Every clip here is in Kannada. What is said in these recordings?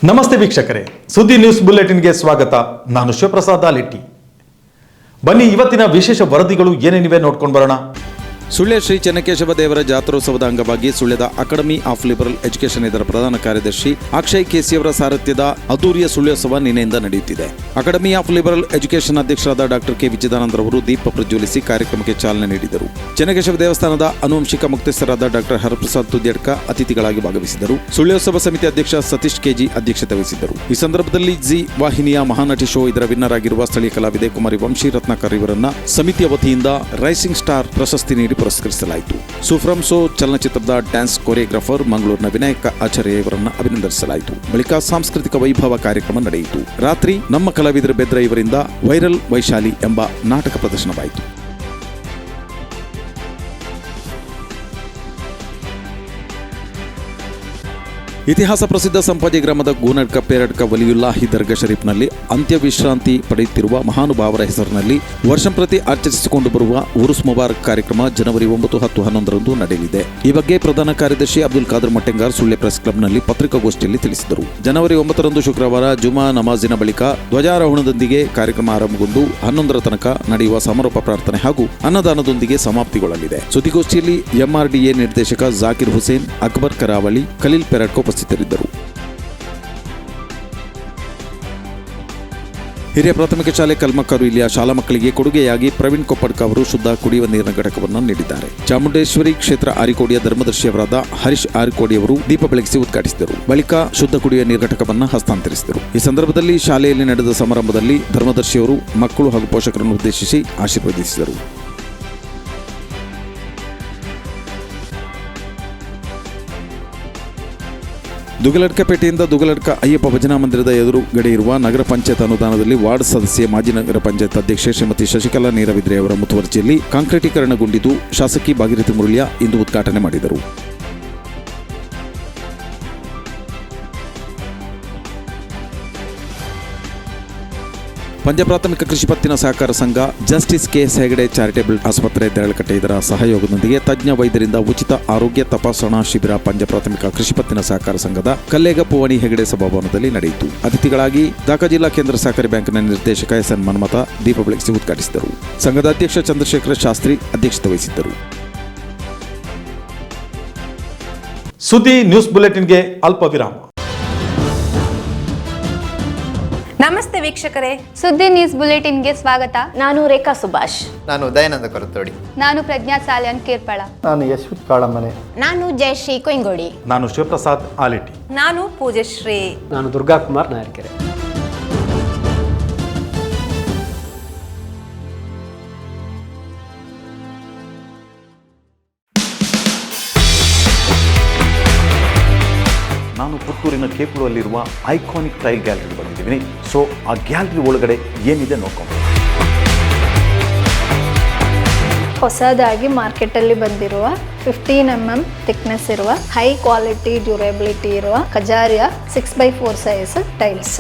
ನಮಸ್ತೆ ವೀಕ್ಷಕರೇ, ಸುದ್ದಿ ನ್ಯೂಸ್ ಬುಲೆಟಿನ್ಗೆ ಸ್ವಾಗತ. ನಾನು ಶಿವಪ್ರಸಾದ್ ಆಲಿಟ್ಟಿ. ಬನ್ನಿ ಇವತ್ತಿನ ವಿಶೇಷ ವರದಿಗಳು ಏನೇನಿವೆ ನೋಡ್ಕೊಂಡು ಬರೋಣ. ಸುಳ್ಯ ಶ್ರೀ ಚೆನ್ನಕೇಶವ ದೇವರ ಜಾತ್ರೋತ್ಸವದ ಅಂಗವಾಗಿ ಸುಳ್ಯದ ಅಕಾಡೆಮಿ ಆಫ್ ಲಿಬರಲ್ ಎಜುಕೇಷನ್ ಇದರ ಪ್ರಧಾನ ಕಾರ್ಯದರ್ಶಿ ಅಕ್ಷಯ್ ಕೆಸಿ ಅವರ ಸಾರಥ್ಯದ ಅದ್ದೂರಿಯ ಸುಳ್ಯೋತ್ಸವ ನಿನ್ನೆಯಿಂದ ನಡೆಯುತ್ತಿದೆ. ಅಕಾಡೆಮಿ ಆಫ್ ಲಿಬರಲ್ ಎಜುಕೇಷನ್ ಅಧ್ಯಕ್ಷರಾದ ಡಾಕ್ಟರ್ ಕೆ ವಿಜಯದಾನಂದ ಅವರು ದೀಪ ಪ್ರಜ್ವಲಿಸಿ ಕಾರ್ಯಕ್ರಮಕ್ಕೆ ಚಾಲನೆ ನೀಡಿದರು. ಚೆನ್ನಕೇಶವ ದೇವಸ್ಥಾನದ ಆನುವಂಶಿಕ ಮುಖ್ಯಸ್ಥರಾದ ಡಾಕ್ಟರ್ ಹರಪ್ರಸಾದ್ ತುದ್ಯಡ್ಕ ಅತಿಥಿಗಳಾಗಿ ಭಾಗವಹಿಸಿದರು. ಸುಳ್ಯೋತ್ಸವ ಸಮಿತಿ ಅಧ್ಯಕ್ಷ ಸತೀಶ್ ಕೆಜಿ ಅಧ್ಯಕ್ಷತೆ ವಹಿಸಿದ್ದರು. ಈ ಸಂದರ್ಭದಲ್ಲಿ ಜಿ ವಾಹಿನಿಯ ಮಹಾನಟಿ ಶೋ ಇದರ ವಿನ್ನರ್ ಆಗಿರುವ ಸ್ಥಳೀಯ ಕಲಾವಿದೆ ಕುಮಾರಿ ವಂಶಿ ರತ್ನಾಕರ್ ಇವರನ್ನ ಸಮಿತಿಯ ವತಿಯಿಂದ ರೈಸಿಂಗ್ ಸ್ಟಾರ್ ಪ್ರಶಸ್ತಿ ನೀಡಿ ಪುರಸ್ಕರಿಸಲಾಯಿತು. ಸೂಫ್ರಮ್ ಶೋ ಚಲನಚಿತ್ರದ ಡ್ಯಾನ್ಸ್ ಕೊರಿಯೋಗ್ರಾಫರ್ ಮಂಗಳೂರಿನ ವಿನಾಯಕ ಆಚಾರ್ಯ ಇವರನ್ನು ಅಭಿನಂದಿಸಲಾಯಿತು. ಬಳಿಕ ಸಾಂಸ್ಕೃತಿಕ ವೈಭವ ಕಾರ್ಯಕ್ರಮ ನಡೆಯಿತು. ರಾತ್ರಿ ನಮ್ಮ ಕಲಾವಿದರ ಬೆದ್ರ ಇವರಿಂದ ವೈರಲ್ ವೈಶಾಲಿ ಎಂಬ ನಾಟಕ ಪ್ರದರ್ಶನವಾಯಿತು. ಇತಿಹಾಸ ಪ್ರಸಿದ್ಧ ಸಂಪಾಜಿ ಗ್ರಾಮದ ಗೂನಡ್ಕ ಪೇರಡ್ಕ ವಲಿಯುಲ್ಲಾಹಿ ದರ್ಗಾ ಶರೀಫ್ನಲ್ಲಿ ಅಂತ್ಯ ವಿಶ್ರಾಂತಿ ಪಡೆಯುತ್ತಿರುವ ಮಹಾನುಭಾವರ ಹೆಸರಿನಲ್ಲಿ ವರ್ಷಂಪ್ರತಿ ಆಚರಿಸಿಕೊಂಡು ಬರುವ ಉರುಸ್ ಮುಬಾರಕ್ ಕಾರ್ಯಕ್ರಮ ಜನವರಿ 9, 10, 11ರಂದು ನಡೆಯಲಿದೆ. ಈ ಬಗ್ಗೆ ಪ್ರಧಾನ ಕಾರ್ಯದರ್ಶಿ ಅಬ್ದುಲ್ ಖಾದರ್ ಮಟ್ಟೆಂಗಾರ್ ಸುಳ್ಯ ಪ್ರೆಸ್ ಕ್ಲಬ್ನಲ್ಲಿ ಪತ್ರಿಕಾಗೋಷ್ಠಿಯಲ್ಲಿ ತಿಳಿಸಿದರು. ಜನವರಿ 9ರಂದು ಶುಕ್ರವಾರ ಜುಮಾ ನಮಾಜಿನ ಬಳಿಕ ಧ್ವಜಾರೋಹಣದೊಂದಿಗೆ ಕಾರ್ಯಕ್ರಮ ಆರಂಭಗೊಂಡು 11ರ ತನಕ ನಡೆಯುವ ಸಮಾರೋಪ ಪ್ರಾರ್ಥನೆ ಹಾಗೂ ಅನ್ನದಾನದೊಂದಿಗೆ ಸಮಾಪ್ತಿಗೊಳ್ಳಲಿದೆ. ಸುದ್ದಿಗೋಷ್ಠಿಯಲ್ಲಿ ಎಂಆರ್ಡಿಎ ನಿರ್ದೇಶಕ ಜಾಕಿರ್ ಹುಸೇನ್, ಅಕ್ಬರ್ ಕರಾವಳಿ, ಖಲೀಲ್ ಪೆರಡ್ಕ ಉಪಸ್ಥಿತರಿದ್ದರು. ಹಿರಿಯ ಪ್ರಾಥಮಿಕ ಶಾಲೆ ಕಲ್ಮಕ್ಕರು ಇಲ್ಲಿಯ ಶಾಲಾ ಮಕ್ಕಳಿಗೆ ಕೊಡುಗೆಯಾಗಿ ಪ್ರವೀಣ್ ಕೊಪ್ಪಡ್ಕ ಅವರು ಶುದ್ಧ ಕುಡಿಯುವ ನೀರಿನ ಘಟಕವನ್ನು ನೀಡಿದ್ದಾರೆ. ಚಾಮುಂಡೇಶ್ವರಿ ಕ್ಷೇತ್ರ ಆರಿಕೋಡಿಯ ಧರ್ಮದರ್ಶಿಯವರಾದ ಹರೀಶ್ ಆರಿಕೋಡಿ ಅವರು ದೀಪ ಬೆಳಗಿಸಿ ಉದ್ಘಾಟಿಸಿದರು. ಬಳಿಕ ಶುದ್ಧ ಕುಡಿಯುವ ನೀರು ಘಟಕವನ್ನು ಹಸ್ತಾಂತರಿಸಿದರು. ಈ ಸಂದರ್ಭದಲ್ಲಿ ಶಾಲೆಯಲ್ಲಿ ನಡೆದ ಸಮಾರಂಭದಲ್ಲಿ ಧರ್ಮದರ್ಶಿಯವರು ಮಕ್ಕಳು ಹಾಗೂ ಪೋಷಕರನ್ನು ಉದ್ದೇಶಿಸಿ ಆಶೀರ್ವದಿಸಿದರು. ದುಗಲಡ್ಕಪೇಟೆಯಿಂದ ದುಗಲಡ್ಕ ಅಯ್ಯಪ್ಪ ಭಜನಾ ಮಂದಿರದ ಎದುರುಗಡೆ ಇರುವ ನಗರ ಪಂಚಾಯತ್ ಅನುದಾನದಲ್ಲಿ ವಾರ್ಡ್ ಸದಸ್ಯೆ ಮಾಜಿ ನಗರ ಪಂಚಾಯತ್ ಅಧ್ಯಕ್ಷೆ ಶ್ರೀಮತಿ ಶಶಿಕಲಾ ನೀರವಿದ್ರೆ ಅವರ ಮುತುವರ್ಜಿಯಲ್ಲಿ ಕಾಂಕ್ರೀಟೀಕರಣಗೊಂಡಿದ್ದು ಶಾಸಕಿ ಭಾಗೀರಥಿ ಮುರುಳ್ಯ ಇಂದು ಉದ್ಘಾಟನೆ ಮಾಡಿದರು. ಪಂಜ ಪ್ರಾಥಮಿಕ ಕೃಷಿ ಪತ್ತಿನ ಸಹಕಾರ ಸಂಘ, ಜಸ್ಟಿಸ್ ಕೆಎಸ್ ಹೆಗಡೆ ಚಾರಿಟೇಬಲ್ ಆಸ್ಪತ್ರೆ ದೇರಳಕಟ್ಟೆ ಇದರ ಸಹಯೋಗದೊಂದಿಗೆ ತಜ್ಞ ವೈದ್ಯರಿಂದ ಉಚಿತ ಆರೋಗ್ಯ ತಪಾಸಣಾ ಶಿಬಿರ ಪಂಜ ಪ್ರಾಥಮಿಕ ಕೃಷಿ ಪತ್ತಿನ ಸಹಕಾರ ಸಂಘದ ಕಲ್ಲೇಗ ಪೂವಣಿ ಹೆಗಡೆ ಸಭಾಭವನದಲ್ಲಿ ನಡೆಯಿತು. ಅತಿಥಿಗಳಾಗಿ ದಾಖಾ ಜಿಲ್ಲಾ ಕೇಂದ್ರ ಸಹಕಾರಿ ಬ್ಯಾಂಕ್ನ ನಿರ್ದೇಶಕ ಎಸ್ಎನ್ ಮನ್ಮಥ ದೀಪ ಬೆಳಗಿಸಿ ಉದ್ಘಾಟಿಸಿದರು. ಸಂಘದ ಅಧ್ಯಕ್ಷ ಚಂದ್ರಶೇಖರ ಶಾಸ್ತ್ರಿ ಅಧ್ಯಕ್ಷತೆ ವಹಿಸಿದ್ದರು. ಸುದ್ದಿ ನ್ಯೂಸ್ ಬುಲೆಟಿನ್ಗೆ ಅಲ್ಪ ವಿರಾಮ. ನಮಸ್ತೆ ವೀಕ್ಷಕರೇ, ಸುದ್ದಿ ನ್ಯೂಸ್ ಬುಲೆಟಿನ್ಗೆ ಸ್ವಾಗತ. ನಾನು ರೇಖಾ ಸುಭಾಷ್. ನಾನು ದಯಾನಂದ ಕೊರತೋಡಿ. ನಾನು ಪ್ರಜ್ಞಾ ಸಾಲ್ಯನ್ ಕೇರ್ಪಳ. ನಾನು ಯಶ್ವಿತ್ ಕಾಳಮನೆ. ನಾನು ಜಯಶ್ರೀ ಕೊಯ್ಗೋಡಿ. ನಾನು ಶಿವಪ್ರಸಾದ್ ಆಲಿಟ್ಟಿ. ನಾನು ಪೂಜಶ್ರೀ. ನಾನು ದುರ್ಗಾಕುಮಾರ್ ನಾಯರ್ಕೆರೆ. ನಾನು ಪುತ್ತೂರಿನ ಕೇಪುರಲ್ಲಿರುವ ಐಕಾನಿಕ್ ಟೈಲ್ ಗ್ಯಾಲರಿ ಬಂದಿದ್ದೀನಿ. ಸೊ ಆ ಗ್ಯಾಲರಿ ಒಳಗಡೆ ಏನಿದೆ ನೋಡ್ಕೊಂಡು. ಹೊಸದಾಗಿ ಮಾರ್ಕೆಟಲ್ಲಿ ಬಂದಿರುವ 15 mm ಥಿಕ್ನೆಸ್ ಇರುವ ಹೈ ಕ್ವಾಲಿಟಿ ಡ್ಯೂರೇಬಿಲಿಟಿ ಇರುವ ಕಜಾರಿಯ 6x4 ಸೈಜ್ ಟೈಲ್ಸ್.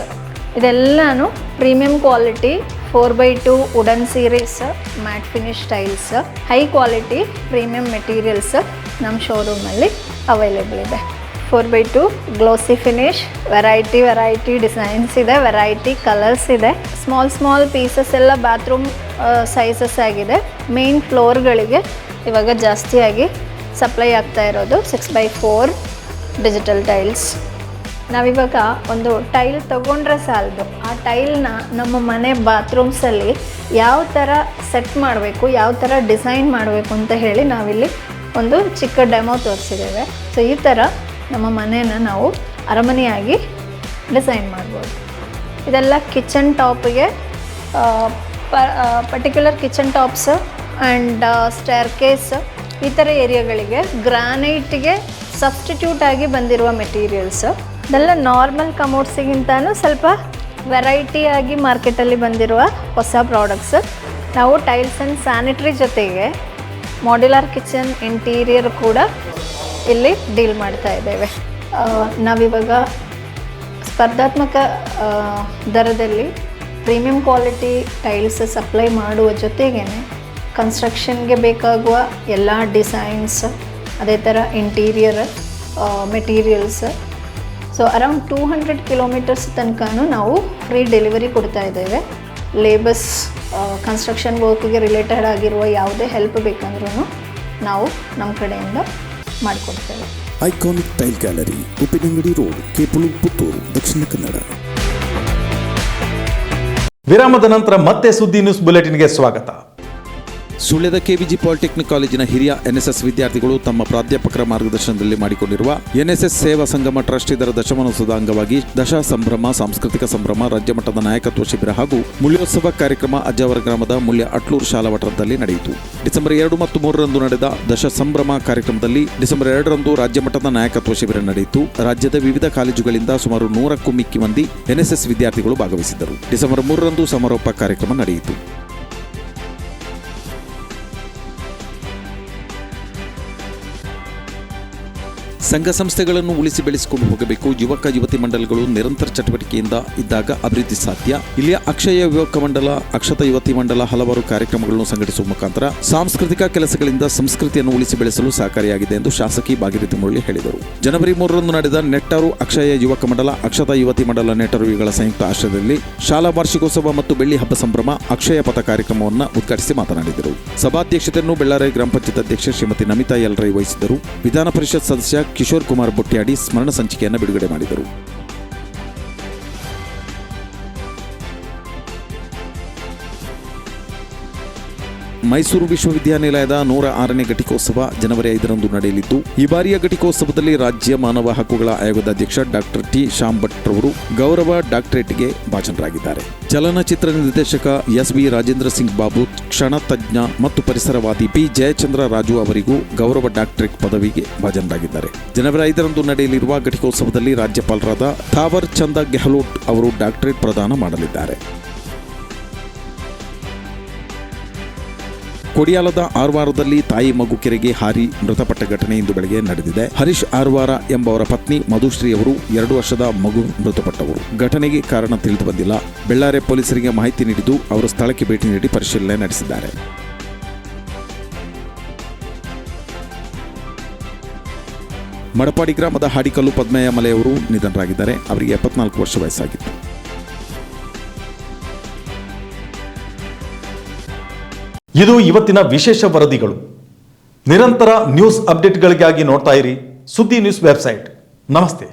ಇದೆಲ್ಲಾನು premium quality 4x2 wooden series matt finish tiles. High quality premium materials ನಮ್ಮ ಶೋರೂಮಲ್ಲಿ ಅವೈಲೇಬಲ್ ಇದೆ. 4x2 glossy finish, variety designs ಇದೆ, ವೆರೈಟಿ ಕಲರ್ಸ್ ಇದೆ. ಸ್ಮಾಲ್ ಪೀಸಸ್ ಎಲ್ಲ ಬಾತ್ರೂಮ್ ಸೈಜಸ್ ಆಗಿದೆ. ಮೇನ್ ಫ್ಲೋರ್ಗಳಿಗೆ ಇವಾಗ ಜಾಸ್ತಿಯಾಗಿ ಸಪ್ಲೈ ಆಗ್ತಾ ಇರೋದು 6x4 ಡಿಜಿಟಲ್ ಟೈಲ್ಸ್. ನಾವಿವಾಗ ಒಂದು ಟೈಲ್ ತೊಗೊಂಡ್ರೆ ಸಾಲದು, ಆ ಟೈಲ್ನ ನಮ್ಮ ಮನೆ ಬಾತ್ರೂಮ್ಸಲ್ಲಿ ಯಾವ ಥರ ಸೆಟ್ ಮಾಡಬೇಕು, ಯಾವ ಥರ ಡಿಸೈನ್ ಮಾಡಬೇಕು ಅಂತ ಹೇಳಿ ನಾವಿಲ್ಲಿ ಒಂದು ಚಿಕ್ಕ ಡೆಮೋ ತೋರಿಸಿದ್ದೇವೆ. ಸೊ ಈ ಥರ ನಮ್ಮ ಮನೇನ ನಾವು ಅರಮನೆಯಾಗಿ ಡಿಸೈನ್ ಮಾಡ್ಬೋದು. ಇದೆಲ್ಲ ಕಿಚನ್ ಟಾಪಿಗೆ, particular kitchen tops and staircase ಈ ಥರ ಏರಿಯಾಗಳಿಗೆ ಗ್ರಾನೈಟಿಗೆ ಸಬ್ಸ್ಟಿಟ್ಯೂಟ್ ಆಗಿ ಬಂದಿರುವ ಮೆಟೀರಿಯಲ್ಸ್. ಇದೆಲ್ಲ ನಾರ್ಮಲ್ ಕಮೋಡ್ಸಿಗಿಂತನೂ ಸ್ವಲ್ಪ ವೆರೈಟಿಯಾಗಿ ಮಾರ್ಕೆಟಲ್ಲಿ ಬಂದಿರುವ ಹೊಸ ಪ್ರಾಡಕ್ಟ್ಸ್. ನಾವು ಟೈಲ್ಸ್ ಆ್ಯಂಡ್ ಸ್ಯಾನಿಟ್ರಿ ಜೊತೆಗೆ ಮಾಡ್ಯುಲರ್ ಕಿಚನ್ ಇಂಟೀರಿಯರ್ ಕೂಡ ಇಲ್ಲಿ ಡೀಲ್ ಮಾಡ್ತಾ ಇದ್ದೇವೆ. ನಾವಿವಾಗ ಸ್ಪರ್ಧಾತ್ಮಕ ದರದಲ್ಲಿ ಪ್ರೀಮಿಯಂ ಕ್ವಾಲಿಟಿ ಟೈಲ್ಸ್ ಸಪ್ಲೈ ಮಾಡುವ ಜೊತೆಗೇ ಕನ್ಸ್ಟ್ರಕ್ಷನ್ಗೆ ಬೇಕಾಗುವ ಎಲ್ಲ ಡಿಸೈನ್ಸ್, ಅದೇ ಥರ interior materials so around 200 kilometres ತನಕನೂ ನಾವು ಫ್ರೀ ಡೆಲಿವರಿ ಕೊಡ್ತಾ ಇದ್ದೇವೆ. ಲೇಬರ್ಸ್ ಕನ್ಸ್ಟ್ರಕ್ಷನ್ ವರ್ಕ್ಗೆ ರಿಲೇಟೆಡ್ ಆಗಿರುವ ಯಾವುದೇ ಹೆಲ್ಪ್ ಬೇಕಂದ್ರೂ ನಾವು ನಮ್ಮ ಕಡೆಯಿಂದ ಮಾಡಿಕೊಡ್ತೇವೆ. Iconic tile gallery, Uppinangady road, Kepulu, Puttur, Dakshina Kannada. ವಿರಾಮದ ನಂತರ ಮತ್ತೆ ಸುದ್ದಿ ನ್ಯೂಸ್ ಬುಲೆಟಿನ್ಗೆ ಸ್ವಾಗತ. ಸುಳ್ಯದ ಕೆವಿಜಿ ಪಾಲಿಟೆಕ್ನಿಕ್ ಕಾಲೇಜಿನ ಹಿರಿಯ ಎನ್ಎಸ್ಎಸ್ ವಿದ್ಯಾರ್ಥಿಗಳು ತಮ್ಮ ಪ್ರಾಧ್ಯಾಪಕರ ಮಾರ್ಗದರ್ಶನದಲ್ಲಿ ಮಾಡಿಕೊಂಡಿರುವ ಎನ್ಎಸ್ಎಸ್ ಸೇವಾ ಸಂಗಮ ಟ್ರಸ್ಟ್ ಇದರ ದಶಮಾನೋತ್ಸವದ ಅಂಗವಾಗಿ ದಶ ಸಂಭ್ರಮ, ಸಾಂಸ್ಕೃತಿಕ ಸಂಭ್ರಮ, ರಾಜ್ಯಮಟ್ಟದ ನಾಯಕತ್ವ ಶಿಬಿರ ಹಾಗೂ ಮುಳ್ಯೋತ್ಸವ ಕಾರ್ಯಕ್ರಮ ಅಜ್ಜಾವರ ಗ್ರಾಮದ ಮುಳ್ಯ ಅಟ್ಲೂರು ಶಾಲಾ ವಠದಲ್ಲಿ ನಡೆಯಿತು. ಡಿಸೆಂಬರ್ 2 ಮತ್ತು 3ರಂದು ನಡೆದ ದಶ ಸಂಭ್ರಮ ಕಾರ್ಯಕ್ರಮದಲ್ಲಿ ಡಿಸೆಂಬರ್ 2ರಂದು ರಾಜ್ಯಮಟ್ಟದ ನಾಯಕತ್ವ ಶಿಬಿರ ನಡೆಯಿತು. ರಾಜ್ಯದ ವಿವಿಧ ಕಾಲೇಜುಗಳಿಂದ ಸುಮಾರು 100ಕ್ಕೂ ಮಿಕ್ಕಿ ಮಂದಿ ಎನ್ಎಸ್ಎಸ್ ವಿದ್ಯಾರ್ಥಿಗಳು ಭಾಗವಹಿಸಿದ್ದರು. ಡಿಸೆಂಬರ್ 3ರಂದು ಸಮಾರೋಪ ಕಾರ್ಯಕ್ರಮ ನಡೆಯಿತು. ಸಂಘ ಸಂಸ್ಥೆಗಳನ್ನು ಉಳಿಸಿ ಬೆಳೆಸಿಕೊಂಡು ಹೋಗಬೇಕು. ಯುವಕ ಯುವತಿ ಮಂಡಲಗಳು ನಿರಂತರ ಚಟುವಟಿಕೆಯಿಂದ ಇದ್ದಾಗ ಅಭಿವೃದ್ಧಿ ಸಾಧ್ಯ. ಇಲ್ಲಿಯ ಅಕ್ಷಯ ಯುವಕ ಮಂಡಲ, ಅಕ್ಷತ ಯುವತಿ ಮಂಡಲ ಹಲವಾರು ಕಾರ್ಯಕ್ರಮಗಳನ್ನು ಸಂಘಟಿಸುವ ಮುಖಾಂತರ ಸಾಂಸ್ಕೃತಿಕ ಕೆಲಸಗಳಿಂದ ಸಂಸ್ಕೃತಿಯನ್ನು ಉಳಿಸಿ ಬೆಳೆಸಲು ಸಹಕಾರಿಯಾಗಿದೆ ಎಂದು ಶಾಸಕಿ ಭಾಗೀರಥಿ ಮುರಳಿ ಹೇಳಿದರು. ಜನವರಿ 3ರಂದು ನಡೆದ ನೆಟ್ಟರು ಅಕ್ಷಯ ಯುವಕ ಮಂಡಲ, ಅಕ್ಷತ ಯುವತಿ ಮಂಡಲ ನೆಟ್ಟರು ಇವುಗಳ ಸಂಯುಕ್ತ ಆಶ್ರಯದಲ್ಲಿ ಶಾಲಾ ವಾರ್ಷಿಕೋತ್ಸವ ಮತ್ತು ಬೆಳ್ಳಿ ಹಬ್ಬ ಸಂಭ್ರಮ ಅಕ್ಷಯ ಪಥ ಕಾರ್ಯಕ್ರಮವನ್ನು ಉದ್ಘಾಟಿಸಿ ಮಾತನಾಡಿದರು. ಸಭಾಧ್ಯಕ್ಷತೆಯನ್ನು ಬೆಳ್ಳಾರೆ ಗ್ರಾಮ ಪಂಚಾಯತ್ ಅಧ್ಯಕ್ಷೆ ಶ್ರೀಮತಿ ನಮಿತಾ ಎಲ್ರೈ ವಹಿಸಿದ್ದರು. ವಿಧಾನ ಪರಿಷತ್ ಸದಸ್ಯ ಕಿಶೋರ್ ಕುಮಾರ್ ಬೊಟ್ಯಾಡಿ ಸ್ಮರಣ ಸಂಚಿಕೆಯನ್ನು ಬಿಡುಗಡೆ ಮಾಡಿದರು. ಮೈಸೂರು ವಿಶ್ವವಿದ್ಯಾನಿಲಯದ 106ನೇ ಘಟಿಕೋತ್ಸವ ಜನವರಿ 5ರಂದು ನಡೆಯಲಿದ್ದು, ಈ ಬಾರಿಯ ಘಟಿಕೋತ್ಸವದಲ್ಲಿ ರಾಜ್ಯ ಮಾನವ ಹಕ್ಕುಗಳ ಆಯೋಗದ ಅಧ್ಯಕ್ಷ ಡಾಕ್ಟರ್ ಟಿ ಶ್ಯಾಮ್ ಭಟ್ ರವರು ಗೌರವ ಡಾಕ್ಟರೇಟ್ಗೆ ಭಾಜನರಾಗಿದ್ದಾರೆ. ಚಲನಚಿತ್ರ ನಿರ್ದೇಶಕ ಎಸ್.ಬಿ. ರಾಜೇಂದ್ರ ಸಿಂಗ್ ಬಾಬು, ಕ್ಷಣ ತಜ್ಞ ಮತ್ತು ಪರಿಸರವಾದಿ ಪಿ. ಜಯಚಂದ್ರ ರಾಜು ಅವರಿಗೂ ಗೌರವ ಡಾಕ್ಟರೇಟ್ ಪದವಿಗೆ ಭಾಜನರಾಗಿದ್ದಾರೆ. ಜನವರಿ 5ರಂದು ನಡೆಯಲಿರುವ ಘಟಿಕೋತ್ಸವದಲ್ಲಿ ರಾಜ್ಯಪಾಲರಾದ ಥಾವರ್ ಚಂದ್ ಗೆಹ್ಲೋಟ್ ಅವರು ಡಾಕ್ಟರೇಟ್ ಪ್ರದಾನ ಮಾಡಲಿದ್ದಾರೆ. ಕೊಡಿಯಾಲದ ಆರ್ವಾರದಲ್ಲಿ ತಾಯಿ ಮಗು ಕೆರೆಗೆ ಹಾರಿ ಮೃತಪಟ್ಟ ಘಟನೆ ಇಂದು ಬೆಳಗ್ಗೆ ನಡೆದಿದೆ. ಹರೀಶ್ ಆರ್ವಾರ ಎಂಬವರ ಪತ್ನಿ ಮಧುಶ್ರೀ ಅವರು 2 ವರ್ಷದ ಮಗು ಮೃತಪಟ್ಟವರು. ಘಟನೆಗೆ ಕಾರಣ ತಿಳಿದು ಬಂದಿಲ್ಲ. ಬೆಳ್ಳಾರೆ ಪೊಲೀಸರಿಗೆ ಮಾಹಿತಿ ನೀಡಿದ್ದು ಅವರು ಸ್ಥಳಕ್ಕೆ ಭೇಟಿ ನೀಡಿ ಪರಿಶೀಲನೆ ನಡೆಸಿದ್ದಾರೆ. ಮಡಪಾಡಿ ಗ್ರಾಮದ ಹಾಡಿಕಲ್ಲು ಪದ್ಮಯ್ಯ ಮಲೆಯವರು ನಿಧನರಾಗಿದ್ದಾರೆ. ಅವರಿಗೆ 74 ವರ್ಷ ವಯಸ್ಸಾಗಿತ್ತು. ಇದು ಇವತ್ತಿನ ವಿಶೇಷ ವರದಿಗಳು. ನಿರಂತರ ನ್ಯೂಸ್ ಅಪ್ಡೇಟ್ಗಳಿಗಾಗಿ ನೋಡ್ತಾ ಇರಿ ಸುದ್ದಿ ನ್ಯೂಸ್ ವೆಬ್ಸೈಟ್. ನಮಸ್ತೆ.